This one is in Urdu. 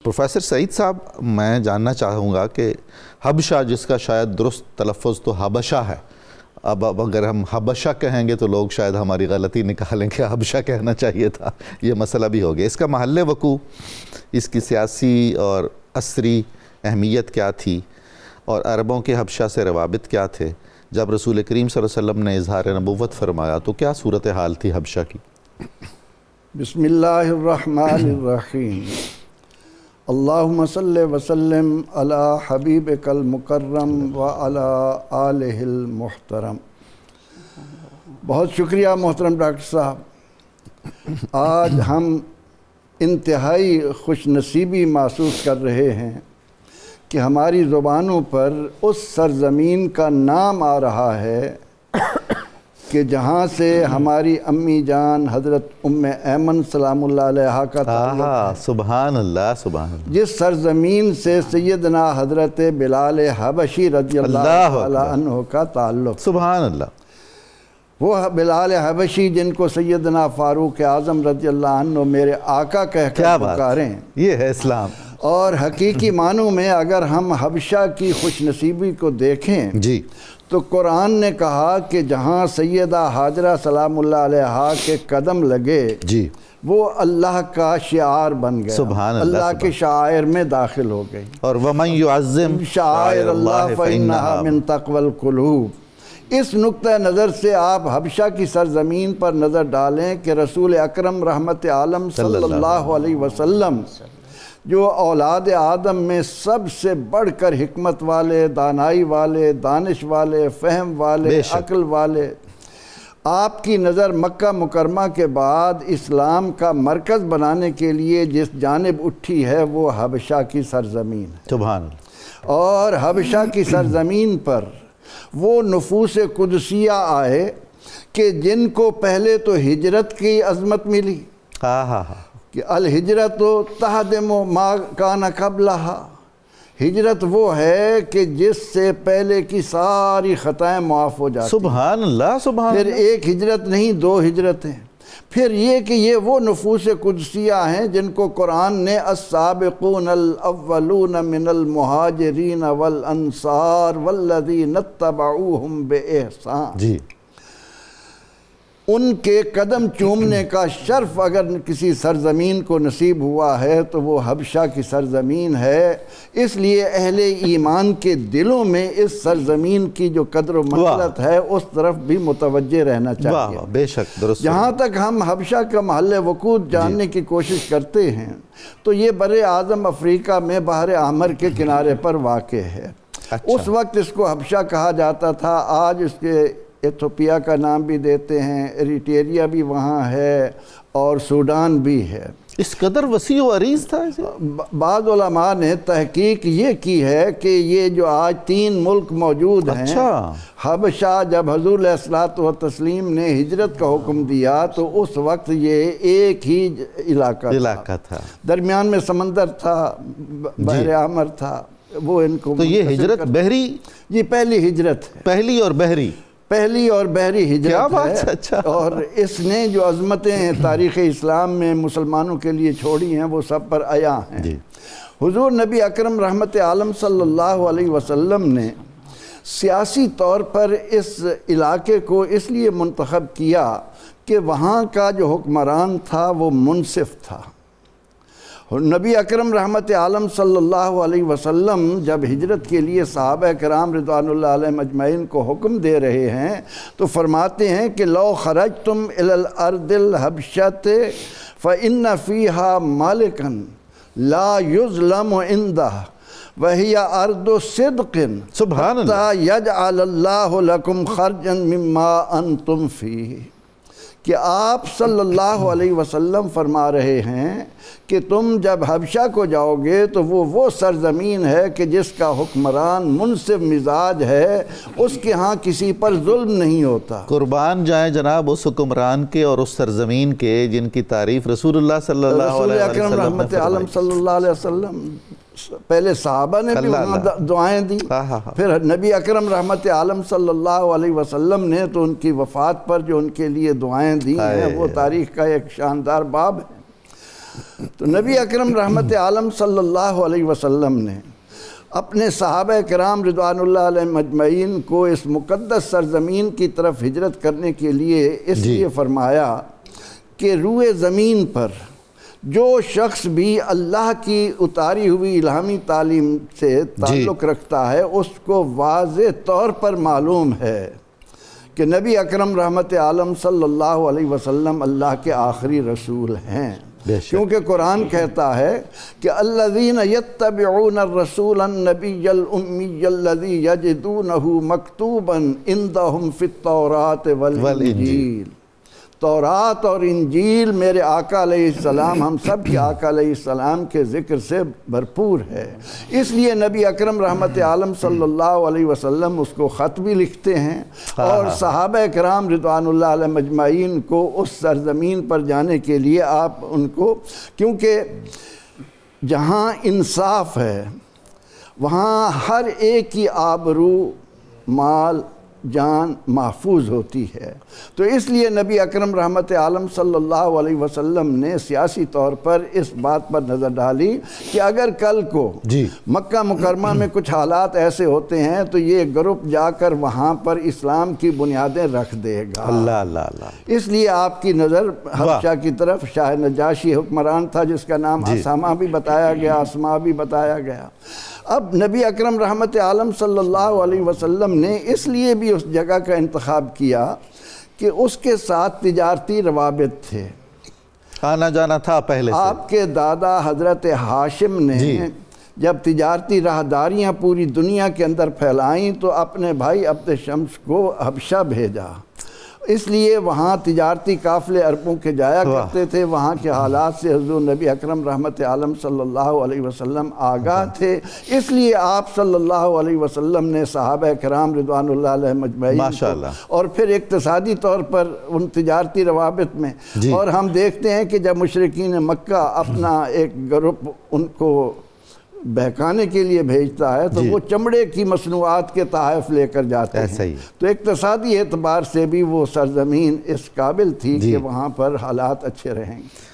پروفیسر سعید صاحب، میں جاننا چاہوں گا کہ حبشہ، جس کا شاید درست تلفظ تو حبشہ ہے، اب اگر ہم حبشہ کہیں گے تو لوگ شاید ہماری غلطی نکالیں کہ حبشہ کہنا چاہیے تھا، یہ مسئلہ بھی ہو گیا۔ اس کا محل وقوع، اس کی سیاسی اور عصری اہمیت کیا تھی، اور عربوں کے حبشہ سے روابط کیا تھے؟ جب رسول کریم صلی اللہ علیہ وسلم نے اظہار نبوت فرمایا تو کیا صورتحال تھی حبشہ کی؟ بسم اللہ الرحمن الرحیم۔ اللہم صلی وسلم علی حبیبک المکرم وعلی آلہ المحترم۔ بہت شکریہ محترم ڈاکٹر صاحب۔ آج ہم انتہائی خوش نصیبی محسوس کر رہے ہیں کہ ہماری زبانوں پر اس سرزمین کا نام آ رہا ہے کہ جہاں سے ہماری امی جان حضرت ام ایمن سلام اللہ علیہا کا تعلق ہے۔ سبحان اللہ، سبحان اللہ۔ جس سرزمین سے سیدنا حضرت بلال حبشی رضی اللہ عنہ کا تعلق۔ سبحان اللہ۔ وہ بلال حبشی جن کو سیدنا فاروق اعظم رضی اللہ عنہ میرے آقا کہہ کر پکاریں، یہ ہے اسلام۔ اور حقیقی معنوں میں اگر ہم حبشہ کی خوش نصیبی کو دیکھیں جی تو قرآن نے کہا کہ جہاں سیدہ ہاجرہ سلام اللہ علیہا کے قدم لگے جی وہ اللہ کا شعار بن گیا، سبحان اللہ، اللہ کے شعائر میں داخل ہو گئی۔ اور وَمَن يُعَظِّمْ شعائر اللہ فَإِنَّهَا مِن تَقْوَى الْقُلُوبِ۔ اس نقطہ نظر سے آپ حبشہ کی سرزمین پر نظر ڈالیں کہ رسول اکرم رحمت عالم صلی اللہ علیہ وسلم جو اولاد آدم میں سب سے بڑھ کر حکمت والے، دانائی والے، دانش والے، فہم والے، عقل والے، آپ کی نظر مکہ مکرمہ کے بعد اسلام کا مرکز بنانے کے لیے جس جانب اٹھی ہے وہ حبشہ کی سرزمین ہے۔ سبحان اللہ۔ اور حبشہ کی سرزمین پر وہ نفوس قدسیہ آئے کہ جن کو پہلے تو ہجرت کی عظمت ملی کہ الہجرت تہدم ما کان قبلہا، ہجرت وہ ہے کہ جس سے پہلے کی ساری خطائیں معاف ہو جاتی۔ سبحان اللہ، سبحان اللہ۔ پھر ایک ہجرت نہیں، دو ہجرتیں۔ پھر یہ کہ یہ وہ نفوس قدسیہ ہیں جن کو قرآن نے السابقون الاولون من المہاجرین والانصار والذین اتبعوہم بإحسان، جی، ان کے قدم چومنے کا شرف اگر کسی سرزمین کو نصیب ہوا ہے تو وہ حبشہ کی سرزمین ہے۔ اس لیے اہل ایمان کے دلوں میں اس سرزمین کی جو قدر و منزلت ہے اس طرف بھی متوجہ رہنا چاہیے۔ بے شک، درست۔ جہاں تک ہم حبشہ کا محل وقوع جاننے کی کوشش کرتے ہیں تو یہ بر اعظم افریقہ میں بحر احمر کے کنارے پر واقع ہے۔ اس وقت اس کو حبشہ کہا جاتا تھا، آج اس کے ایتھوپیا کا نام بھی دیتے ہیں، ایریٹریا بھی وہاں ہے اور سوڈان بھی ہے۔ اس قدر وسیع و عریض تھا اسے؟ بعض علماء نے تحقیق یہ کی ہے کہ یہ جو آج 3 ملک موجود ہیں، حبشہ جب حضور علیہ الصلوۃ والتسلیم نے ہجرت کا حکم دیا تو اس وقت یہ ایک ہی علاقہ تھا، درمیان میں سمندر تھا، بحر احمر تھا، وہ ان کو۔ تو یہ ہجرت بحری؟ جی، پہلی ہجرت ہے، پہلی اور بحری ہجرت کیا بات ہے۔ ہے، اچھا۔ اور اس نے جو عظمتیں تاریخ اسلام میں مسلمانوں کے لیے چھوڑی ہیں وہ سب پر عیاں ہیں۔ حضور نبی اکرم رحمت عالم صلی اللہ علیہ وسلم نے سیاسی طور پر اس علاقے کو اس لیے منتخب کیا کہ وہاں کا جو حکمران تھا وہ منصف تھا۔ نبی اکرم رحمت عالم صلی اللہ علیہ وسلم جب ہجرت کے لیے صحابہ کرام رضوان اللہ علیہم اجمعین کو حکم دے رہے ہیں تو فرماتے ہیں کہ لو خرجتم الی الارض الحبشۃ فإن فیہا مالکا لا یظلم عندہ وہی ارض صدق حتی یجعل اللہ لکم خرجا مما انتم فیہ، کہ آپ صلی اللہ علیہ وسلم فرما رہے ہیں کہ تم جب حبشہ کو جاؤ گے تو وہ سرزمین ہے کہ جس کا حکمران منصف مزاج ہے، اس کے ہاں کسی پر ظلم نہیں ہوتا۔ قربان جائیں جناب اس حکمران کے اور اس سرزمین کے جن کی تعریف رسول اللہ صلی اللہ علیہ وسلم رسول اکرم رحمت عالم صلی اللہ علیہ وسلم، پہلے صحابہ نے بھی وہاں دعائیں دی، پھر نبی اکرم رحمت عالم صلی اللہ علیہ وسلم نے تو ان کی وفات پر جو ان کے لیے دعائیں دی ہیں وہ تاریخ کا ایک شاندار باب ہے۔ تو نبی اکرم رحمت عالم صلی اللہ علیہ وسلم نے اپنے صحابہ کرام رضوان اللہ علیہ مجمعین کو اس مقدس سرزمین کی طرف ہجرت کرنے کے لیے اس لیے فرمایا کہ روئے زمین پر جو شخص بھی اللہ کی اتاری ہوئی الہامی تعلیم سے تعلق رکھتا ہے اس کو واضح طور پر معلوم ہے کہ نبی اکرم رحمت عالم صلی اللہ علیہ وسلم اللہ کے آخری رسول ہیں، کیونکہ قرآن کہتا ہے کہ الذین یتبعون الرسول النبی الامی الذی یجدونہ مکتوبا عندہم فی التوراۃ والانجیل۔ تورات اور انجیل میرے آقا علیہ السلام، ہم سب کے آقا علیہ السلام کے ذکر سے بھرپور ہے، اس لیے نبی اکرم رحمت عالم صلی اللہ علیہ وسلم اس کو خط بھی لکھتے ہیں اور صحابہ کرام رضوان اللہ علیہ مجمعین کو اس سرزمین پر جانے کے لیے آپ ان کو، کیونکہ جہاں انصاف ہے وہاں ہر ایک کی آبرو، مال، جان محفوظ ہوتی ہے، تو اس لیے نبی اکرم رحمت عالم صلی اللہ علیہ وسلم نے سیاسی طور پر اس بات پر نظر ڈالی کہ اگر کل کو مکہ مکرمہ میں کچھ حالات ایسے ہوتے ہیں تو یہ گروپ جا کر وہاں پر اسلام کی بنیادیں رکھ دے گا۔ اللہ اللہ اللہ۔ اس لیے آپ کی نظر حبشہ کی طرف، شاہ نجاشی حکمران تھا جس کا نام اسامہ بھی بتایا گیا، اسما بھی بتایا گیا۔ اب نبی اکرم رحمت عالم صلی اللہ علیہ وسلم نے اس لیے بھی اس جگہ کا انتخاب کیا کہ اس کے ساتھ تجارتی روابط تھے، آنا جانا تھا پہلے سے۔ آپ کے دادا حضرت ہاشم نے جب تجارتی راہداریاں پوری دنیا کے اندر پھیلائیں تو اپنے بھائی عبد شمس کو حبشہ بھیجا، اس لیے وہاں تجارتی قافلے عربوں کے جایا کرتے تھے، وہاں کے حالات سے حضور نبی اکرم رحمت عالم صلی اللہ علیہ وسلم آگاہ تھے، اس لیے آپ صلی اللہ علیہ وسلم نے صحابہ کرام رضوان اللہ علیہ مجمعین اور پھر اقتصادی طور پر ان تجارتی روابط میں، اور ہم دیکھتے ہیں کہ جب مشرکین مکہ اپنا ایک گروپ ان کو بہکانے کے لیے بھیجتا ہے تو وہ چمڑے کی مصنوعات کے تحائف لے کر جاتے ہیں، تو اقتصادی اعتبار سے بھی وہ سرزمین اس قابل تھی کہ وہاں پر حالات اچھے رہیں گے۔